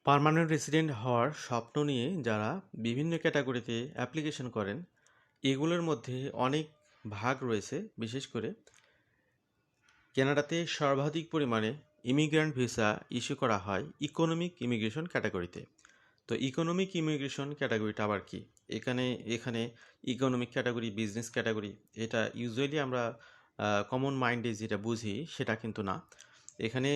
Permanent resident হওয়ার স্বপ্ন নিয়ে যারা বিভিন্ন ক্যাটাগরিতে অ্যাপ্লিকেশন করেন, এগুলোর মধ্যে অনেক ভাগ রয়েছে। বিশেষ করে কানাডাতে সর্বাধিক পরিমাণে ইমিগ্র্যান্ট ভিসা ইস্যু করা হয় ইকোনমিক ইমিগ্রেশন ক্যাটাগরিতে। তো ইকোনমিক ইমিগ্রেশন ক্যাটাগরিটা আবার কি? এখানে এখানে ইকোনমিক ক্যাটাগরি, বিজনেস ক্যাটাগরি, এটা ইউজুয়ালি আমরা কমন মাইন্ডে যেটা বুঝি সেটা কিন্তু না। এখানে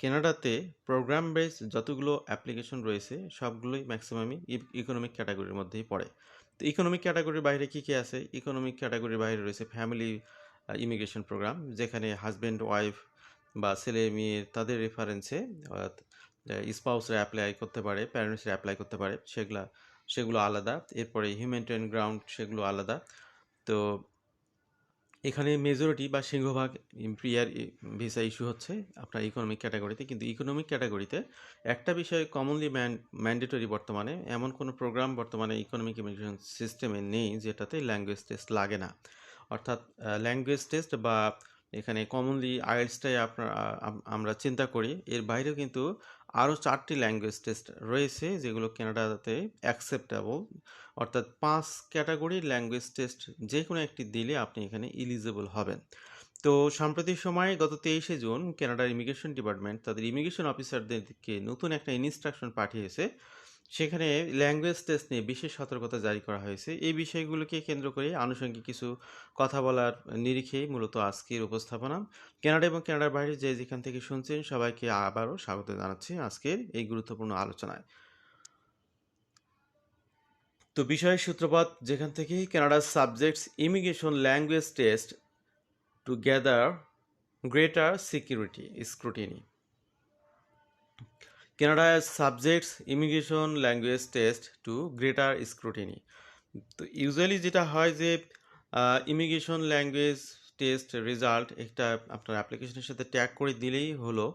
কানাডাতে প্রোগ্রাম বেস যতগুলো অ্যাপ্লিকেশন রয়েছে সবগুলোই ম্যাক্সিমামই ইকোনমিক ক্যাটাগরির মধ্যেই পড়ে। তো ইকোনমিক ক্যাটাগরির বাইরে কী কী আছে? ইকোনমিক ক্যাটাগরির বাইরে রয়েছে ফ্যামিলি ইমিগ্রেশন প্রোগ্রাম, যেখানে হাজব্যান্ড ওয়াইফ বা ছেলে মেয়ে তাদের রেফারেন্সে স্পাউসরা অ্যাপ্লাই করতে পারে, প্যারেন্টসরা অ্যাপ্লাই করতে পারে, সেগুলো আলাদা। এরপরে হিউম্যানিটেরিয়ান গ্রাউন্ড, সেগুলো আলাদা। তো এখানে মেজরিটি বা সিংহভাগ প্রিয়ার ভিসা ইস্যু হচ্ছে আপনার ইকোনমিক ক্যাটাগরিতে। কিন্তু ইকোনমিক ক্যাটাগরিতে একটা বিষয় কমনলি ম্যান্ডেটরি বর্তমানে, এমন কোনো প্রোগ্রাম বর্তমানে ইকোনমিক ইমিগ্রেশন সিস্টেমে নেই যেটাতে ল্যাঙ্গুয়েজ টেস্ট লাগে না। অর্থাৎ ল্যাঙ্গুয়েজ টেস্ট বা এখানে কমনলি আইএলটিএসটাই আমরা চিন্তা করি, এর বাইরেও কিন্তু আরও 4টি ল্যাঙ্গুয়েজ টেস্ট রয়েছে যেগুলো কানাডাতে অ্যাকসেপ্টেবল। অর্থাৎ 5 ক্যাটাগরির ল্যাঙ্গুয়েজ টেস্ট যে কোনো একটি দিলে আপনি এখানে এলিজিবল হবেন। তো সাম্প্রতিক সময়ে গত 23শে জুন কানাডার ইমিগ্রেশন ডিপার্টমেন্ট তাদের ইমিগ্রেশন অফিসারদেরকে নতুন একটা ইনস্ট্রাকশন পাঠিয়েছে। সেখানে ল্যাঙ্গুয়েজ টেস্ট নিয়ে বিশেষ সতর্কতা জারি করা হয়েছে। এই বিষয়গুলোকে কেন্দ্র করে আনুষঙ্গিক কিছু কথা বলার নিরিখেই মূলত আজকের উপস্থাপনা। কানাডা এবং কানাডার বাইরে যে যেখান থেকে শুনছেন সবাইকে আবারও স্বাগত জানাচ্ছি আজকের এই গুরুত্বপূর্ণ আলোচনায়। তো বিষয়ের সূত্রপাত যেখান থেকে, কানাডার subjects immigration language test two gather greater security scrutiny. Canada subjects immigration language test to greater scrutiny. তো ইউজুয়ালি যেটা হয় যে ইমিগ্রেশন ল্যাঙ্গুয়েজ টেস্ট রেজাল্ট একটা আপনার অ্যাপ্লিকেশনের সাথে ট্যাগ করে দিলেই হলো।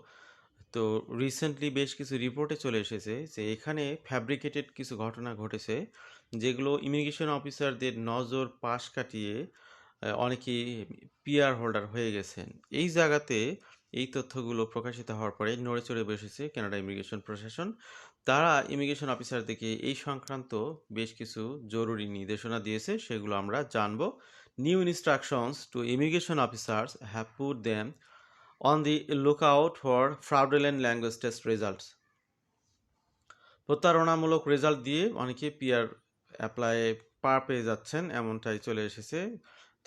তো রিসেন্টলি বেশ কিছু রিপোর্টে চলে এসেছে যে এখানে ফ্যাব্রিকেটেড কিছু ঘটনা ঘটেছে, যেগুলো ইমিগ্রেশন অফিসারদের নজর পাশ কাটিয়ে অনেকেই পিআর হোল্ডার হয়ে গেছেন। এই জায়গাতে এই তথ্যগুলো প্রকাশিত হওয়ার পরে নড়ে চড়ে বসেছে কানাডা ইমিগ্রেশন প্রশাসন। তারা ইমিগ্রেশন অফিসারদেরকে এই সংক্রান্ত বেশ কিছু জরুরি নির্দেশনা দিয়েছে, সেগুলো আমরা জানব। New instructions to immigration officers have put them on the lookout for fraudulent language test results. প্রতারণামূলক রেজাল্ট দিয়ে অনেকে পিআর অ্যাপ্লাই পার পেয়ে যাচ্ছেন, এমনটাই চলে এসেছে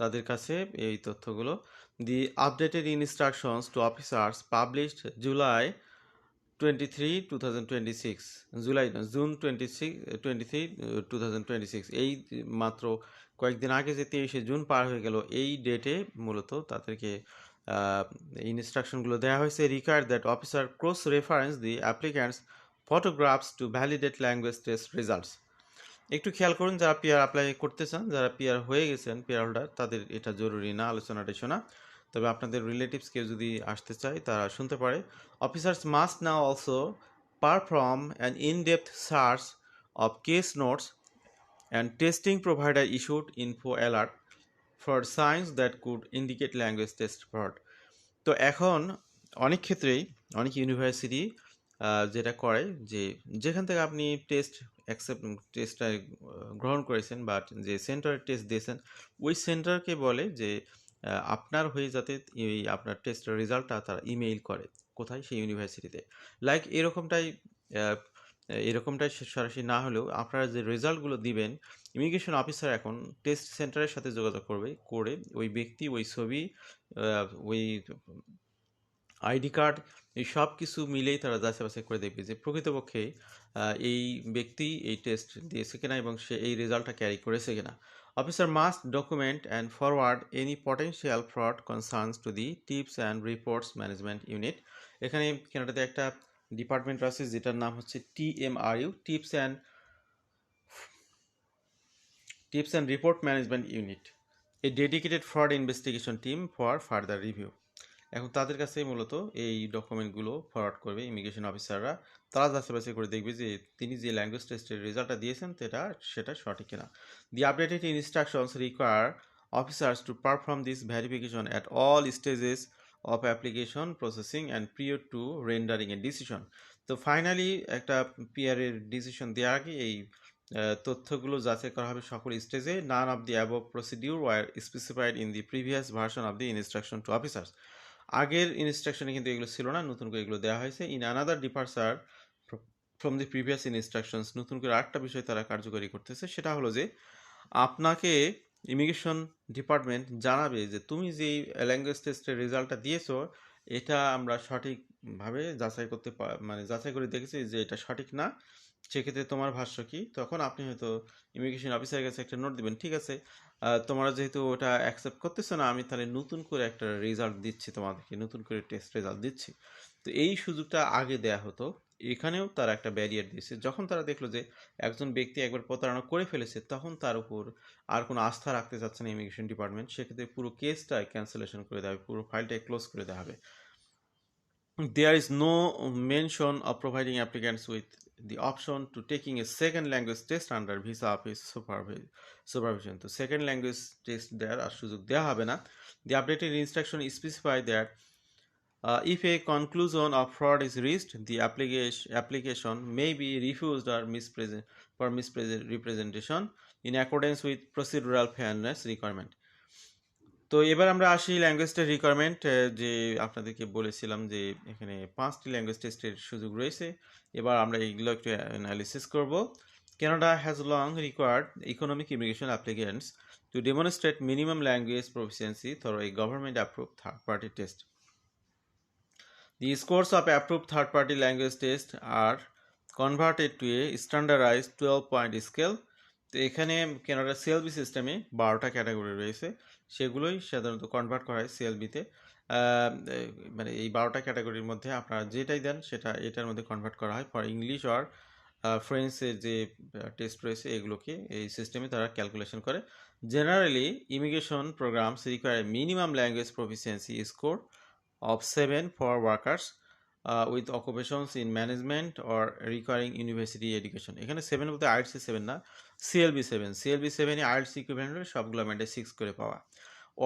তাদের কাছে এই তথ্যগুলো। The updated instructions to officers published July 23, 2026, June 23, 2026, এই মাত্র কয়েকদিন আগে যে 23শে জুন পার হয়ে গেল, এই ডেটে মূলত তাদেরকে ইনস্ট্রাকশনগুলো দেওয়া হয়েছে। Required that officer cross reference the applicants photographs two validate language test results. একটু খেয়াল করুন, যারা পিআর অ্যাপ্লাই করতে চান, যারা পিআর হয়ে গেছেন, পিআর হোল্ডার, তাদের এটা জরুরি না আলোচনাটা শোনা। তবে আপনাদের রিলেটিভস কেউ যদি আসতে চায় তারা শুনতে পারে। Officers must now also perform an in-depth search of case notes and testing provider issued info alert for science that could indicate language test fraud. তো এখন অনেক ক্ষেত্রেই অনেক ইউনিভার্সিটি যেটা করে যে যেখান থেকে আপনি টেস্টটা গ্রহণ করেছেন বা যে সেন্টারে টেস্ট দিয়েছেন, ওই সেন্টারকে বলে যে আপনার হয়ে যাতে এই আপনার টেস্টের রেজাল্টটা তারা ইমেইল করে। কোথায়? সেই ইউনিভার্সিটিতে। লাইক এরকমটাই সরাসরি না হলেও আপনারা যে রেজাল্টগুলো দিবেন, ইমিগ্রেশন অফিসার এখন টেস্ট সেন্টারের সাথে যোগাযোগ করে ওই ব্যক্তি, ওই ছবি, ওই আইডি কার্ড, এই সব কিছু মিলেই তারা যাচাই বাছাই করে দেখবে যে প্রকৃতপক্ষে এই ব্যক্তি এই টেস্ট দিয়েছে কিনা এবং সে এই রেজাল্টটা ক্যারি করেছে কিনা। Officer must document and forward any potential fraud concerns to the tips and reports management unit. এখানে কানাডাতে একটা ডিপার্টমেন্ট আছে যেটার নাম হচ্ছে TMRU, tips and report management unit, A dedicated fraud investigation team for further review. এখন তাদের কাছে মূলত এই ডকুমেন্টগুলো ফরওয়ার্ড করবে ইমিগ্রেশন অফিসাররা। তারা যাচাই বাছাই করে দেখবে যে তিনি যে ল্যাঙ্গুয়েজ টেস্টের রেজাল্টটা দিয়েছেন সেটা সঠিক কিনা। The updated instructions require officers to perform this verification at all stages of application processing and prior to rendering a decision. তো ফাইনালি একটা পিয়ারের ডিসিশন দেওয়ার আগে এই তথ্যগুলো যাচাই করা হবে সকল স্টেজে। None of the above procedure were specified in the previous version of the instruction to officers. আগের ইনস্ট্রাকশনে কিন্তু এগুলো ছিল না, নতুন করে এগুলো দেওয়া হয়েছে। In another departure from the previous instructions, নতুন করে আরেকটা বিষয় তারা কার্যকরী করতেছে, সেটা হলো যে আপনাকে ইমিগ্রেশন ডিপার্টমেন্ট জানাবে যে তুমি যেই ল্যাঙ্গুয়েজ টেস্টের রেজাল্টটা দিয়েছো এটা আমরা সঠিকভাবে যাচাই করতে মানে যাচাই করে দেখেছি যে এটা সঠিক না, সেক্ষেত্রে তোমার ভাষ্য কি। তখন আপনি হয়তো ইমিগ্রেশন অফিসারের কাছে একটা নোট দিবেন, ঠিক আছে তোমরা যেহেতু ওটা অ্যাকসেপ্ট করতেছো না, আমি তাহলে নতুন করে একটা রেজাল্ট দিচ্ছি, তোমাদেরকে নতুন করে টেস্ট রেজাল্ট দিচ্ছি। তো এই সুযোগটা আগে দেয়া হতো, এখানেও তারা একটা ব্যারিয়ার দিয়েছে। যখন তারা দেখলো যে একজন ব্যক্তি একবার প্রতারণা করে ফেলেছে, তখন তার উপর আর কোনো আস্থা রাখতে চাচ্ছে না ইমিগ্রেশন ডিপার্টমেন্ট, সেক্ষেত্রে পুরো কেসটাই ক্যান্সেলেশন করে দেওয়া হবে, পুরো ফাইলটাই ক্লোজ করে দেওয়া হবে। There is no mention of providing applicants with the option to taking a second language test under visa office supervision. তো সেকেন্ড ল্যাঙ্গুয়েজ টেস্ট দেওয়ার আর সুযোগ দেওয়া হবে না। The updated instruction specify that if a conclusion of fraud is reached, the application may be refused or misrepresentation in accordance with procedural fairness requirement. তো এবার আমরা আসি ল্যাঙ্গুয়েজ রিকোয়ারমেন্ট, যে আপনাদেরকে বলেছিলাম যে এখানে 5টি ল্যাঙ্গুয়েজ টেস্টের সুযোগ রয়েছে। এবার আমরা এইগুলো একটু অ্যানালিসিস করব। Canada has long required economic immigration applicants to demonstrate minimum language proficiency through a government-approved third-party test. The scores of approved third-party language tests are converted to a standardized 12-point scale. তো এখানে কানাডার CLB সিস্টেমে 12টা category রয়েছে, সেগুলোই সাধারণত convert করা হয় সিএলবিতে। মানে এই 12টা ক্যাটাগরির মধ্যে আপনারা যেটাই দেন সেটা এটার মধ্যে কনভার্ট করা হয়। ফর ইংলিশ আর ফ্রেঞ্চের যে টেস্ট রয়েছে এগুলোকে এই সিস্টেমে তারা ক্যালকুলেশন করে। Generally immigration programs require minimum language proficiency score of 7 for workers with occupations in management or requiring university education. এখানে 7 বলতে IELTS 7 না, CLB 7 এ IELTS ইকুইভ্যালেন্ট সবগুলো মেটে 6 করে পাওয়া।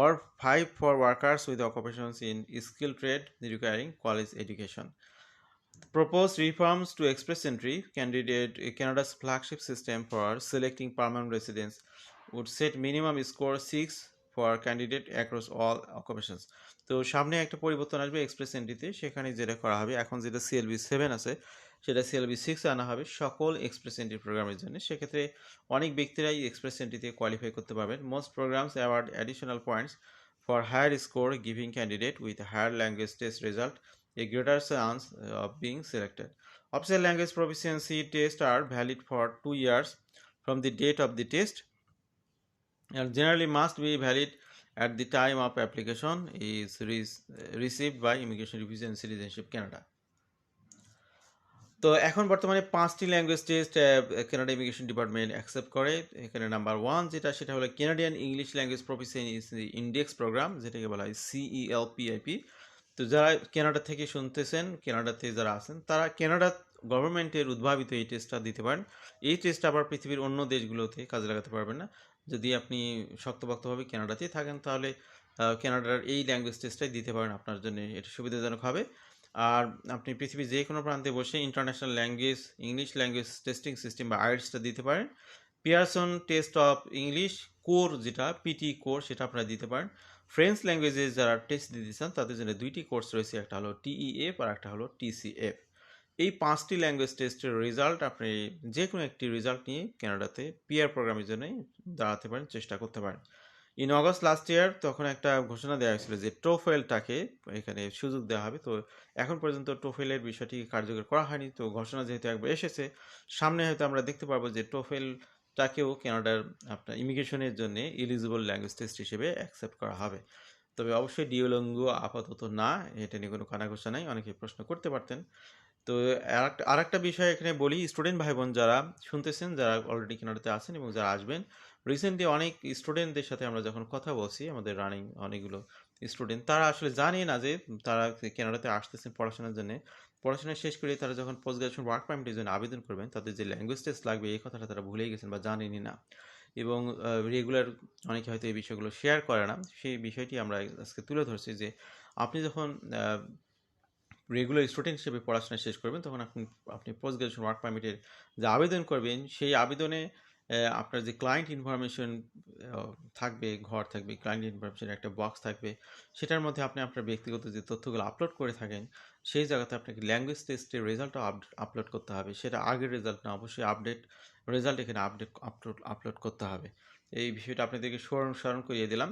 or 5 for workers with occupations in skilled trade requiring college education. Proposed reforms to express entry candidate Canada's flagship system for selecting permanent residents would set minimum score 6 for candidate across all occupations. তো সামনে একটা পরিবর্তন আসবে express এন্ট্রিতে, সেখানে যেটা করা হবে এখন যেটা সিএলবি 7 আছে সেটা সিএলবি 6 আনা হবে সকল এক্সপ্রেস এন্ট্রি প্রোগ্রামের জন্য। সেক্ষেত্রে অনেক ব্যক্তিরাই এক্সপ্রেস এন্ট্রিতে কোয়ালিফাই করতে পারবেন। Most programs award additional points for higher score giving candidate with higher language test result a greater chance of being selected. Official language proficiency tests are valid for 2 years from the date of the test and generally must be valid at the time of application is received by Immigration, Refugee and Citizenship Canada. তো এখন বর্তমানে 5টি language test Canada immigration department accept করে। এখানে number 1 যেটা সেটা হলো Canadian English language proficiency index program, যেটাকে বলা হয় CELPIP। তো যারা কানাডা থেকে শুনতেছেন, কানাডাতে যারা আছেন তারা কানাডা গভর্নমেন্টের উদ্ভাবিত এই টেস্টটা দিতে পারেন। এই টেস্ট আবার পৃথিবীর অন্য দেশগুলোতে কাজে লাগাতে পারবেন না। যদি আপনি শক্তপোক্তভাবে কানাডাতেই থাকেন তাহলে কানাডার এই ল্যাঙ্গুয়েজ টেস্টটাই দিতে পারেন, আপনার জন্য এটা সুবিধাজনক হবে। আর আপনি পৃথিবীর যে কোনো প্রান্তে বসে international language English language testing system বা আইএলটিএসটা দিতে পারেন। Pearson test of English core যেটা পিটি কোর সেটা আপনারা দিতে পারেন। ফ্রেঞ্চ ল্যাঙ্গুয়েজে যারা টেস্ট দিতে চান তাদের জন্য 2টি কোর্স রয়েছে, একটা হলো TEF আর একটা হলো TCF। এই 5টি ল্যাঙ্গুয়েজ টেস্টের রেজাল্ট আপনি যে কোনো একটি রেজাল্ট নিয়ে কানাডাতে পিআর প্রোগ্রামের জন্য দাঁড়াতে পারেন, চেষ্টা করতে পারেন। ইন অগস্ট লাস্ট ইয়ার তখন একটা ঘোষণা দেওয়া হয়েছিল যে টোফেলটাকে এখানে সুযোগ দেওয়া হবে। তো এখন পর্যন্ত টোফেলের বিষয়টি কার্যকর করা হয়নি। তো ঘোষণা যেহেতু একবার এসেছে, সামনে হয়তো আমরা দেখতে পারবো যে টোফেলটাকেও কানাডার আপনার ইমিগ্রেশনের জন্য এলিজিবল ল্যাঙ্গুয়েজ টেস্ট হিসেবে অ্যাকসেপ্ট করা হবে। তবে অবশ্যই ডিওলিঙ্গো আপাতত না, এটা নিয়ে কোনো কানাঘোষা নাই, অনেকে প্রশ্ন করতে পারতেন। তো আরেকটা বিষয় এখানে বলি, স্টুডেন্ট ভাই বোন যারা শুনতেছেন, যারা অলরেডি কানাডাতে আছেন এবং যারা আসবেন, রিসেন্টলি অনেক স্টুডেন্টদের সাথে আমরা যখন কথা বলছি, আমাদের রানিং অনেকগুলো স্টুডেন্ট, তারা আসলে জানে না যে তারা কানাডাতে আসতেছেন পড়াশোনার জন্য। পড়াশোনা শেষ করে তারা যখন পোস্ট গ্রাজুয়েশন ওয়ার্ক পারমিটের জন্য আবেদন করবেন, তাদের যে ল্যাঙ্গুয়েজ টেস্ট লাগবে এই কথাটা তারা ভুলেই গেছেন বা জানেনই না, এবং রেগুলার অনেকে হয়তো এই বিষয়গুলো শেয়ার করে না। সেই বিষয়টি আমরা আজকে তুলে ধরছি যে আপনি যখন রেগুলার স্টুডেন্ট হিসেবে পড়াশোনা শেষ করবেন, তখন আপনি পোস্ট গ্রাজুয়েশন ওয়ার্ক পারমিটের যে আবেদন করবেন, সেই আবেদনে আপনার যে ক্লায়েন্ট ইনফরমেশন থাকবে, ঘর থাকবে, ক্লায়েন্ট ইনফরমেশন একটা বক্স থাকবে, সেটার মধ্যে আপনি আপনার ব্যক্তিগত যে তথ্যগুলো আপলোড করে থাকেন, সেই জায়গাতে আপনাকে ল্যাঙ্গুয়েজ টেস্টের রেজাল্টও আপলোড করতে হবে। সেটা আগের রেজাল্ট না, অবশ্যই আপডেট রেজাল্ট এখানে আপলোড করতে হবে। এই বিষয়টা আপনাদেরকে স্মরণ করিয়ে দিলাম।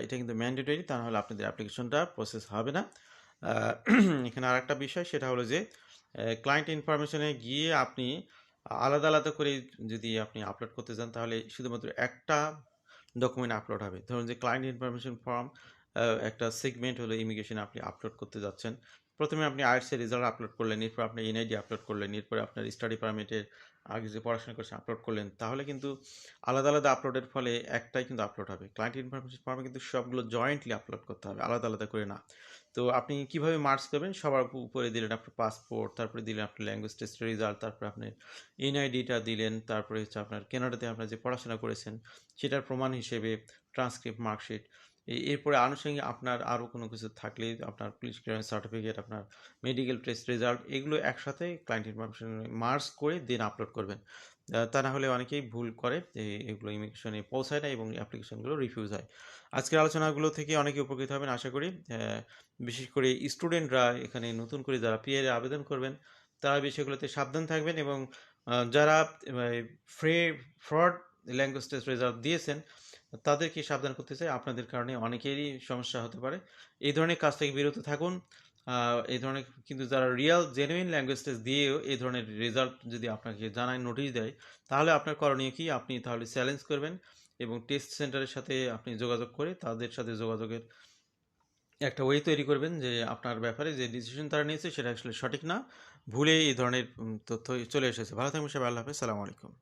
এটা কিন্তু ম্যান্ডেটরি, তা নাহলে আপনাদের অ্যাপ্লিকেশনটা প্রসেস হবে না। এখানে আরেকটা বিষয়, সেটা হলো যে ক্লায়েন্ট ইনফরমেশনে গিয়ে আপনি আলাদা আলাদা করে যদি আপনি আপলোড করতে চান, তাহলে শুধুমাত্র একটা ডকুমেন্ট আপলোড হবে। ধরুন যে ক্লায়েন্ট ইনফরমেশন ফর্ম একটা সেগমেন্ট হলো ইমিগ্রেশনে আপনি আপলোড করতে যাচ্ছেন। প্রথমে আপনি আইএলটিএস এর রেজাল্ট আপলোড করলেন, এরপর আপনি এনআইডি আপলোড করলেন, এরপরে আপনার স্টাডি পারমিটের আগে যে পড়াশোনা করছেন আপলোড করলেন। তাহলে কিন্তু আলাদা আলাদা আপলোডের ফলে একটাই কিন্তু আপলোড হবে। ক্লায়েন্ট ইনফরমেশন ফর্মে কিন্তু সবগুলো জয়েন্টলি আপলোড করতে হবে, আলাদা আলাদা করে না। তো আপনি কিভাবে মার্কস করবেন, সবার উপরে দিলেন আপনার পাসপোর্ট, তারপরে দিলেন আপনার ল্যাঙ্গুয়েজ টেস্টের রেজাল্ট, তারপরে আপনি এনআইডিটা দিলেন, তারপরে হচ্ছে আপনার কানাডাতে আপনার যে পড়াশোনা করেছেন সেটার প্রমাণ হিসেবে ট্রান্সক্রিপ্ট, মার্কশিট। এরপরে আনুষঙ্গিক আপনার আরও কোনো কিছু থাকলে আপনার পুলিশ ক্লিয়ারেন্স সার্টিফিকেট, আপনার মেডিকেল টেস্ট রেজাল্ট, এগুলো একসাথে ক্লায়েন্ট ইনফরমেশন মার্কস করে দেন আপলোড করবেন। তা না হলে অনেকেই ভুল করে, এগুলো ইমিগ্রেশনে পৌঁছায় না এবং অ্যাপ্লিকেশনগুলো রিফিউজ হয়। আজকের আলোচনাগুলো থেকে অনেকে উপকৃত হবেন আশা করি। বিশেষ করে স্টুডেন্টরা এখানে নতুন করে যারা পিআর আবেদন করবেন, তারা বিষয়গুলোতে সাবধান থাকবেন এবং যারা ফ্রড ল্যাঙ্গুয়েজ টেস্ট রেজাল্ট দিয়েছেন, তাদেরকে সাবধান করতে চাই। আপনাদের কারণে অনেকেরই সমস্যা হতে পারে। এই ধরনের কাজ থেকে বিরত থাকুন। এই ধরনের কিন্তু যারা রিয়েল জেনুইন ল্যাঙ্গুয়েজ টেস্ট দিয়েও এই ধরনের রেজাল্ট যদি আপনাকে জানায়, নোটিশ দেয়, তাহলে আপনার করণীয় কি? আপনি তাহলে চ্যালেঞ্জ করবেন এবং টেস্ট সেন্টারের সাথে আপনি যোগাযোগ করে তাদের সাথে যোগাযোগের একটা ওয়ে তৈরি করবেন যে আপনার ব্যাপারে যে ডিসিশন তারা নিয়েছে সেটা আসলে সঠিক না, ভুলে এই ধরনের তথ্য চলে এসেছে। ভালো থাকবেন সবাই, আল্লাহ হাফেজ, সালামু আলাইকুম।